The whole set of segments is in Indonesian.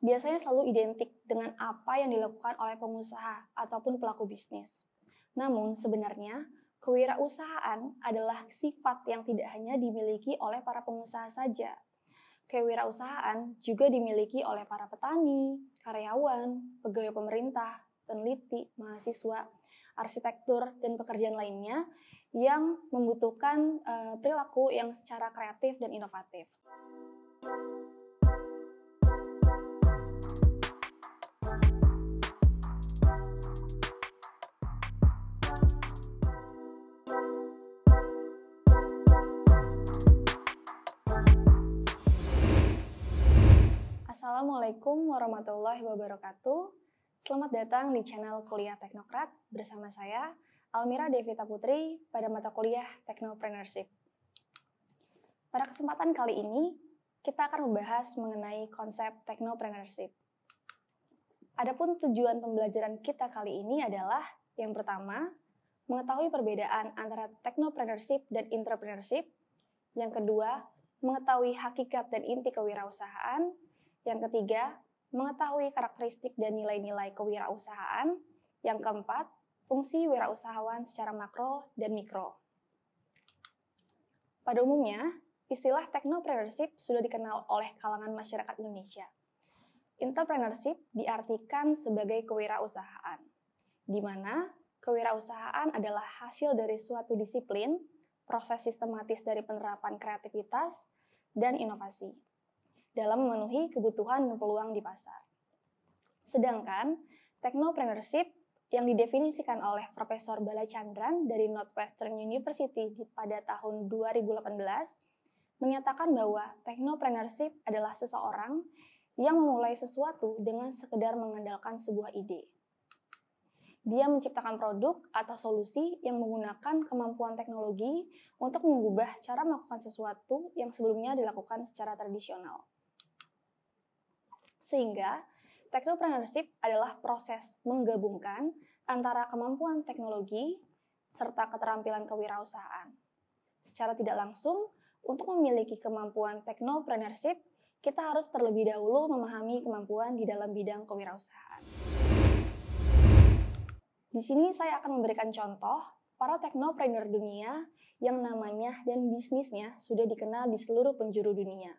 biasanya selalu identik dengan apa yang dilakukan oleh pengusaha ataupun pelaku bisnis. Namun sebenarnya, kewirausahaan adalah sifat yang tidak hanya dimiliki oleh para pengusaha saja. Kewirausahaan juga dimiliki oleh para petani, karyawan, pegawai pemerintah, peneliti, mahasiswa, arsitektur, dan pekerjaan lainnya yang membutuhkan perilaku yang secara kreatif dan inovatif. Assalamualaikum warahmatullahi wabarakatuh. Selamat datang di channel Kuliah Teknokrat bersama saya, Almira Devita Putri, pada mata kuliah Technopreneurship. Pada kesempatan kali ini, kita akan membahas mengenai konsep Technopreneurship. Adapun tujuan pembelajaran kita kali ini adalah, yang pertama, mengetahui perbedaan antara Technopreneurship dan Entrepreneurship. Yang kedua, mengetahui hakikat dan inti kewirausahaan. Yang ketiga, mengetahui karakteristik dan nilai-nilai kewirausahaan. Yang keempat, fungsi wirausahawan secara makro dan mikro. Pada umumnya, istilah technopreneurship sudah dikenal oleh kalangan masyarakat Indonesia. Entrepreneurship diartikan sebagai kewirausahaan, di mana kewirausahaan adalah hasil dari suatu disiplin, proses sistematis dari penerapan kreativitas, dan inovasi dalam memenuhi kebutuhan dan peluang di pasar. Sedangkan, technopreneurship yang didefinisikan oleh Profesor Balachandran dari Northwestern University pada tahun 2018 menyatakan bahwa technopreneurship adalah seseorang yang memulai sesuatu dengan sekedar mengandalkan sebuah ide. Dia menciptakan produk atau solusi yang menggunakan kemampuan teknologi untuk mengubah cara melakukan sesuatu yang sebelumnya dilakukan secara tradisional. Sehingga, technopreneurship adalah proses menggabungkan antara kemampuan teknologi serta keterampilan kewirausahaan. Secara tidak langsung, untuk memiliki kemampuan technopreneurship, kita harus terlebih dahulu memahami kemampuan di dalam bidang kewirausahaan. Di sini saya akan memberikan contoh para teknopreneur dunia yang namanya dan bisnisnya sudah dikenal di seluruh penjuru dunia,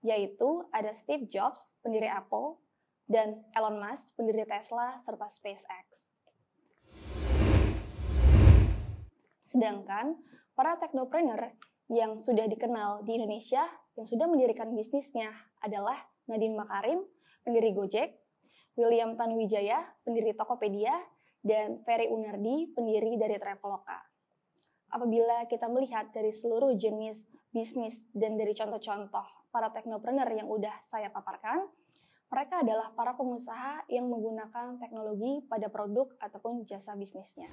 yaitu ada Steve Jobs, pendiri Apple, dan Elon Musk, pendiri Tesla, serta SpaceX. Sedangkan para teknopreneur yang sudah dikenal di Indonesia, yang sudah mendirikan bisnisnya adalah Nadiem Makarim, pendiri Gojek, William Tanuwijaya, pendiri Tokopedia, dan Ferry Unardi, pendiri dari Traveloka. Apabila kita melihat dari seluruh jenis bisnis dan dari contoh-contoh para teknopreneur yang udah saya paparkan, mereka adalah para pengusaha yang menggunakan teknologi pada produk ataupun jasa bisnisnya.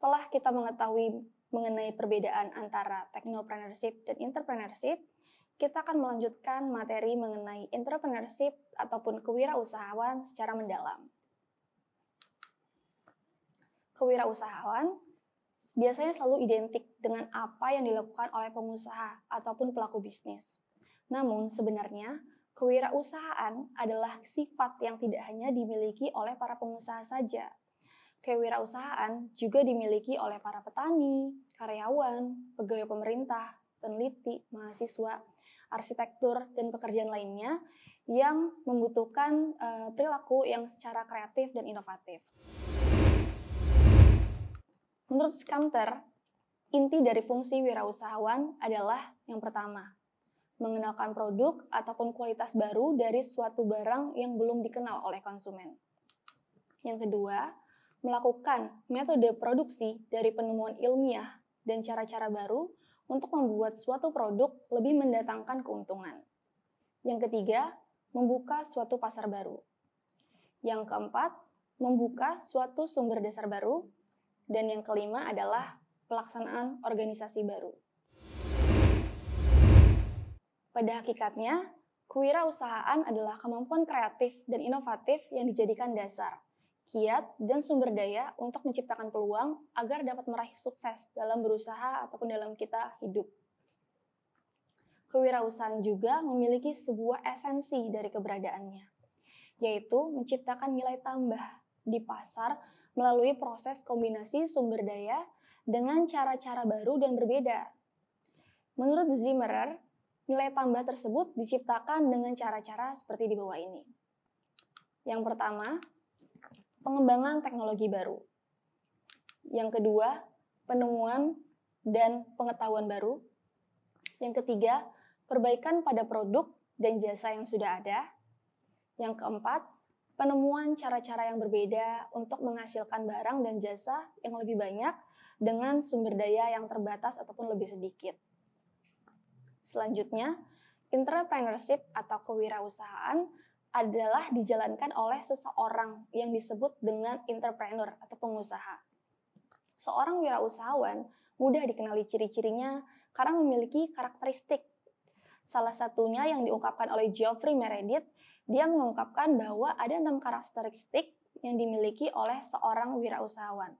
Setelah kita mengetahui mengenai perbedaan antara technopreneurship dan entrepreneurship, kita akan melanjutkan materi mengenai entrepreneurship ataupun kewirausahaan secara mendalam. Kewirausahaan biasanya selalu identik dengan apa yang dilakukan oleh pengusaha ataupun pelaku bisnis. Namun sebenarnya, kewirausahaan adalah sifat yang tidak hanya dimiliki oleh para pengusaha saja. Kewirausahaan juga dimiliki oleh para petani, karyawan, pegawai pemerintah, peneliti, mahasiswa, arsitektur, dan pekerjaan lainnya yang membutuhkan perilaku yang secara kreatif dan inovatif. Menurut Skamter, inti dari fungsi wirausahawan adalah yang pertama, mengenalkan produk ataupun kualitas baru dari suatu barang yang belum dikenal oleh konsumen. Yang kedua, melakukan metode produksi dari penemuan ilmiah dan cara-cara baru untuk membuat suatu produk lebih mendatangkan keuntungan. Yang ketiga, membuka suatu pasar baru. Yang keempat, membuka suatu sumber dasar baru. Dan yang kelima adalah pelaksanaan organisasi baru. Pada hakikatnya, kewirausahaan adalah kemampuan kreatif dan inovatif yang dijadikan dasar, kiat, dan sumber daya untuk menciptakan peluang agar dapat meraih sukses dalam berusaha ataupun dalam kita hidup. kewirausahaan juga memiliki sebuah esensi dari keberadaannya, yaitu menciptakan nilai tambah di pasar melalui proses kombinasi sumber daya dengan cara-cara baru dan berbeda. Menurut Zimmerer, nilai tambah tersebut diciptakan dengan cara-cara seperti di bawah ini. Yang pertama, pengembangan teknologi baru. Yang kedua, penemuan dan pengetahuan baru. Yang ketiga, perbaikan pada produk dan jasa yang sudah ada. Yang keempat, penemuan cara-cara yang berbeda untuk menghasilkan barang dan jasa yang lebih banyak dengan sumber daya yang terbatas ataupun lebih sedikit. Selanjutnya, entrepreneurship atau kewirausahaan adalah dijalankan oleh seseorang yang disebut dengan entrepreneur atau pengusaha. Seorang wirausahawan mudah dikenali ciri-cirinya karena memiliki karakteristik. Salah satunya yang diungkapkan oleh Geoffrey Meredith, dia mengungkapkan bahwa ada 6 karakteristik yang dimiliki oleh seorang wirausahawan.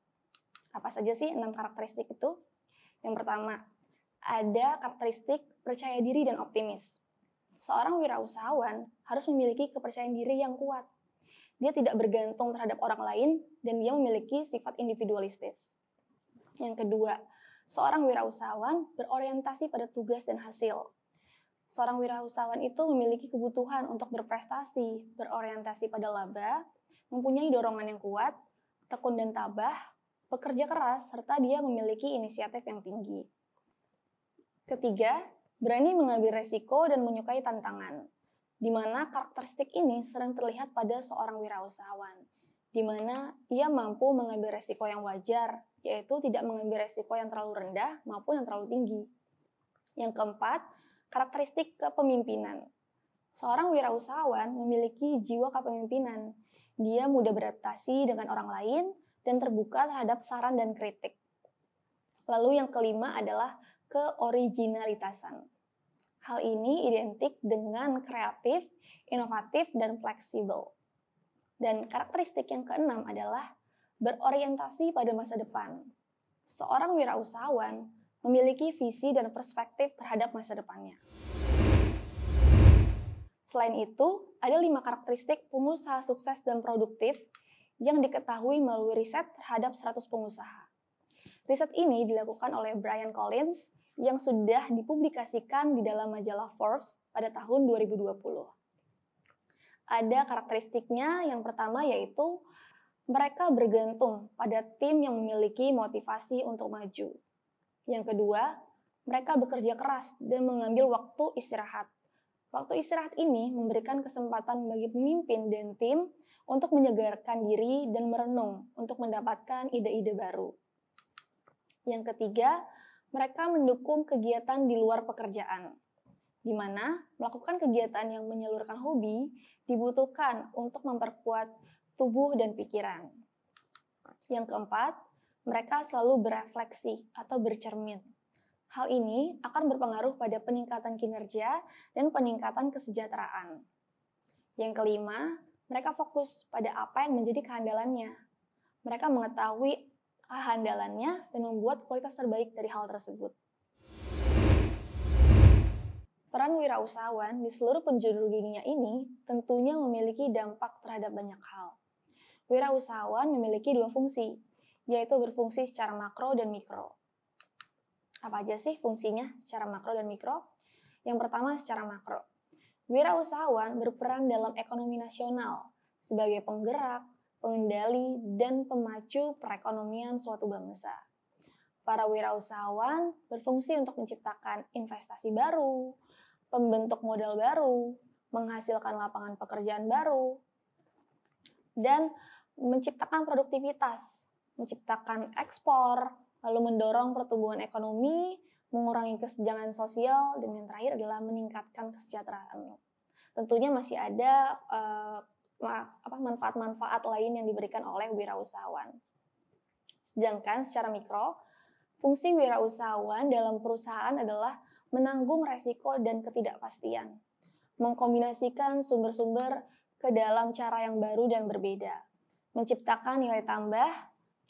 Apa saja sih 6 karakteristik itu? Yang pertama, ada karakteristik percaya diri dan optimis. Seorang wirausahawan harus memiliki kepercayaan diri yang kuat. Dia tidak bergantung terhadap orang lain dan dia memiliki sifat individualistis. Yang kedua, seorang wirausahawan berorientasi pada tugas dan hasil. Seorang wirausahawan itu memiliki kebutuhan untuk berprestasi, berorientasi pada laba, mempunyai dorongan yang kuat, tekun dan tabah, bekerja keras, serta dia memiliki inisiatif yang tinggi. Ketiga, berani mengambil resiko dan menyukai tantangan, di mana karakteristik ini sering terlihat pada seorang wirausahawan, di mana ia mampu mengambil resiko yang wajar, yaitu tidak mengambil resiko yang terlalu rendah maupun yang terlalu tinggi. Yang keempat, karakteristik kepemimpinan. Seorang wirausahawan memiliki jiwa kepemimpinan. Dia mudah beradaptasi dengan orang lain dan terbuka terhadap saran dan kritik. Lalu yang kelima adalah keoriginalitasan. Hal ini identik dengan kreatif, inovatif, dan fleksibel. Dan karakteristik yang keenam adalah berorientasi pada masa depan. Seorang wirausahawan memiliki visi dan perspektif terhadap masa depannya. Selain itu, ada 5 karakteristik pengusaha sukses dan produktif yang diketahui melalui riset terhadap 100 pengusaha. Riset ini dilakukan oleh Brian Collins yang sudah dipublikasikan di dalam majalah Forbes pada tahun 2020. Ada karakteristiknya, yang pertama yaitu mereka bergantung pada tim yang memiliki motivasi untuk maju. Yang kedua, mereka bekerja keras dan mengambil waktu istirahat. Waktu istirahat ini memberikan kesempatan bagi pemimpin dan tim untuk menyegarkan diri dan merenung untuk mendapatkan ide-ide baru. Yang ketiga, mereka mendukung kegiatan di luar pekerjaan, di mana melakukan kegiatan yang menyalurkan hobi dibutuhkan untuk memperkuat tubuh dan pikiran. Yang keempat, mereka selalu berefleksi atau bercermin. Hal ini akan berpengaruh pada peningkatan kinerja dan peningkatan kesejahteraan. Yang kelima, mereka fokus pada apa yang menjadi kehandalannya. Mereka mengetahui kehandalannya dan membuat kualitas terbaik dari hal tersebut. Peran wirausahawan di seluruh penjuru dunia ini tentunya memiliki dampak terhadap banyak hal. Wirausahawan memiliki 2 fungsi, yaitu berfungsi secara makro dan mikro. Apa aja sih fungsinya secara makro dan mikro? Yang pertama secara makro. Wirausahawan berperan dalam ekonomi nasional sebagai penggerak, pengendali, dan pemacu perekonomian suatu bangsa. Para wirausahawan berfungsi untuk menciptakan investasi baru, pembentuk modal baru, menghasilkan lapangan pekerjaan baru, dan menciptakan produktivitas, menciptakan ekspor, lalu mendorong pertumbuhan ekonomi, mengurangi kesenjangan sosial, dan yang terakhir adalah meningkatkan kesejahteraan. Tentunya masih ada manfaat-manfaat lain yang diberikan oleh wirausahawan. Sedangkan secara mikro, fungsi wirausahawan dalam perusahaan adalah menanggung resiko dan ketidakpastian, mengkombinasikan sumber-sumber ke dalam cara yang baru dan berbeda, menciptakan nilai tambah,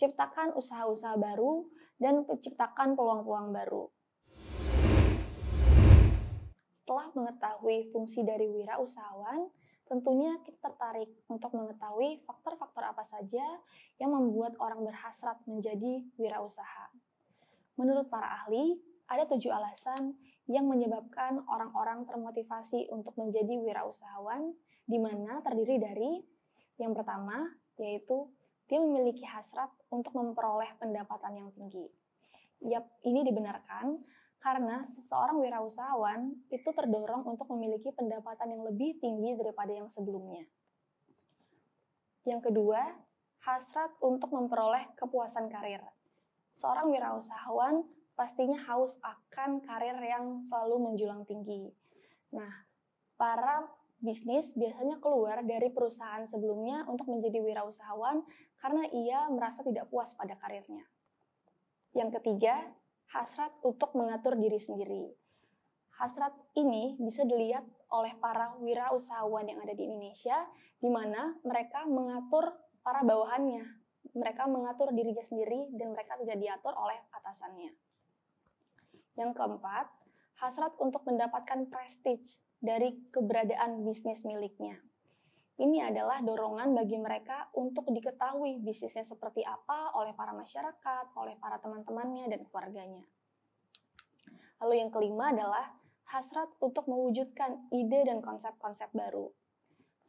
ciptakan usaha-usaha baru, dan menciptakan peluang-peluang baru. Setelah mengetahui fungsi dari wirausahawan, tentunya kita tertarik untuk mengetahui faktor-faktor apa saja yang membuat orang berhasrat menjadi wirausaha. Menurut para ahli, ada 7 alasan yang menyebabkan orang-orang termotivasi untuk menjadi wirausahawan, di mana terdiri dari yang pertama, yaitu dia memiliki hasrat untuk memperoleh pendapatan yang tinggi. Yap, ini dibenarkan karena seseorang wirausahawan itu terdorong untuk memiliki pendapatan yang lebih tinggi daripada yang sebelumnya. Yang kedua, hasrat untuk memperoleh kepuasan karir. Seorang wirausahawan pastinya haus akan karir yang selalu menjulang tinggi. Nah, para bisnis biasanya keluar dari perusahaan sebelumnya untuk menjadi wirausahawan karena ia merasa tidak puas pada karirnya. Yang ketiga, hasrat untuk mengatur diri sendiri. Hasrat ini bisa dilihat oleh para wirausahawan yang ada di Indonesia, di mana mereka mengatur para bawahannya. Mereka mengatur dirinya sendiri dan mereka tidak diatur oleh atasannya. Yang keempat, hasrat untuk mendapatkan prestige dari keberadaan bisnis miliknya. Ini adalah dorongan bagi mereka untuk diketahui bisnisnya seperti apa oleh para masyarakat, oleh para teman-temannya, dan keluarganya. Lalu yang kelima adalah hasrat untuk mewujudkan ide dan konsep-konsep baru.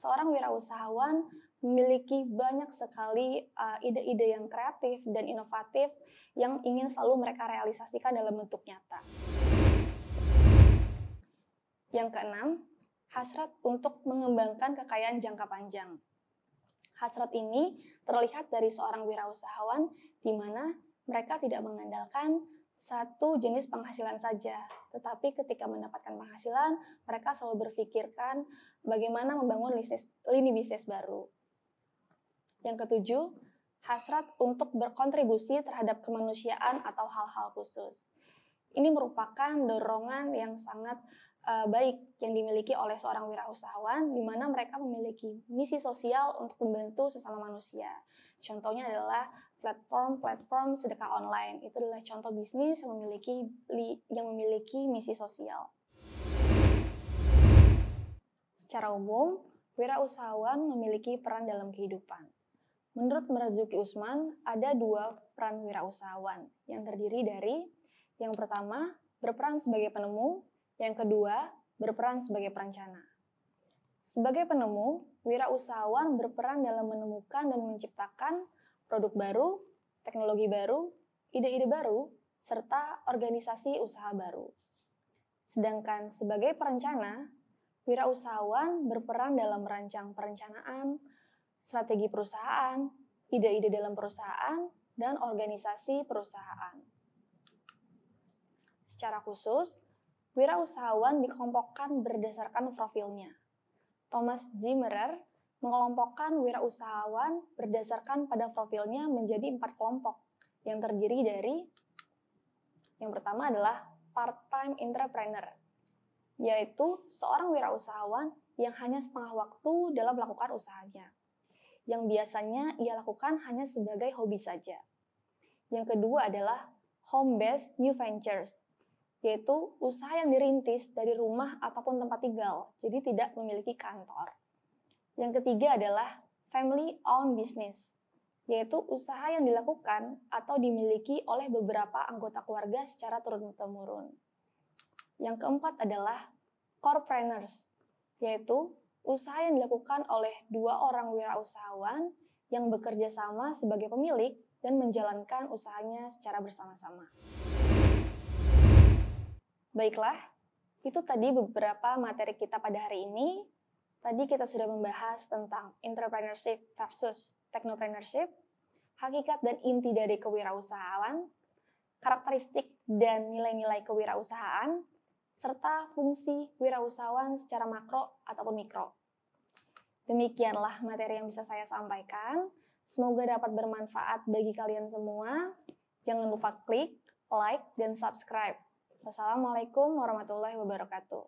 Seorang wirausahawan memiliki banyak sekali ide-ide yang kreatif dan inovatif yang ingin selalu mereka realisasikan dalam bentuk nyata. Yang keenam, hasrat untuk mengembangkan kekayaan jangka panjang. Hasrat ini terlihat dari seorang wirausahawan di mana mereka tidak mengandalkan satu jenis penghasilan saja, tetapi ketika mendapatkan penghasilan, mereka selalu berpikirkan bagaimana membangun lini bisnis baru. Yang ketujuh, hasrat untuk berkontribusi terhadap kemanusiaan atau hal-hal khusus. Ini merupakan dorongan yang sangat baik yang dimiliki oleh seorang wirausahawan, di mana mereka memiliki misi sosial untuk membantu sesama manusia. Contohnya adalah platform sedekah online. Itu adalah contoh bisnis yang memiliki misi sosial. Secara umum, wirausahawan memiliki peran dalam kehidupan. Menurut Marzuki Usman, ada 2 peran wirausahawan yang terdiri dari yang pertama, berperan sebagai penemu, yang kedua, berperan sebagai perencana. Sebagai penemu, wirausahawan berperan dalam menemukan dan menciptakan produk baru, teknologi baru, ide-ide baru, serta organisasi usaha baru. Sedangkan sebagai perencana, wirausahawan berperan dalam merancang perencanaan, strategi perusahaan, ide-ide dalam perusahaan, dan organisasi perusahaan. Secara khusus, wirausahawan dikelompokkan berdasarkan profilnya. Thomas Zimmerer mengelompokkan wirausahawan berdasarkan pada profilnya menjadi 4 kelompok yang terdiri dari yang pertama adalah part-time entrepreneur, yaitu seorang wirausahawan yang hanya setengah waktu dalam melakukan usahanya, yang biasanya ia lakukan hanya sebagai hobi saja. Yang kedua adalah home-based new ventures, yaitu usaha yang dirintis dari rumah ataupun tempat tinggal, jadi tidak memiliki kantor. Yang ketiga adalah family-owned business, yaitu usaha yang dilakukan atau dimiliki oleh beberapa anggota keluarga secara turun-temurun. Yang keempat adalah corepreneurs, yaitu usaha yang dilakukan oleh 2 orang wirausahawan yang bekerja sama sebagai pemilik dan menjalankan usahanya secara bersama-sama. Baiklah, itu tadi beberapa materi kita pada hari ini. Tadi kita sudah membahas tentang entrepreneurship versus technopreneurship, hakikat dan inti dari kewirausahaan, karakteristik dan nilai-nilai kewirausahaan, serta fungsi wirausahawan secara makro ataupun mikro. Demikianlah materi yang bisa saya sampaikan. Semoga dapat bermanfaat bagi kalian semua. Jangan lupa klik, like, dan subscribe. Wassalamualaikum warahmatullahi wabarakatuh.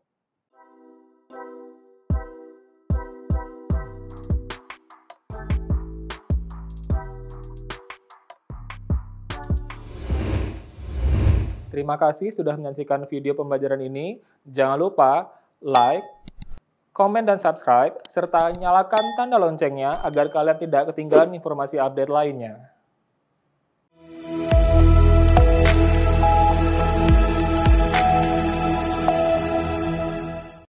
Terima kasih sudah menyaksikan video pembelajaran ini. Jangan lupa like, komen, dan subscribe, serta nyalakan tanda loncengnya agar kalian tidak ketinggalan informasi update lainnya.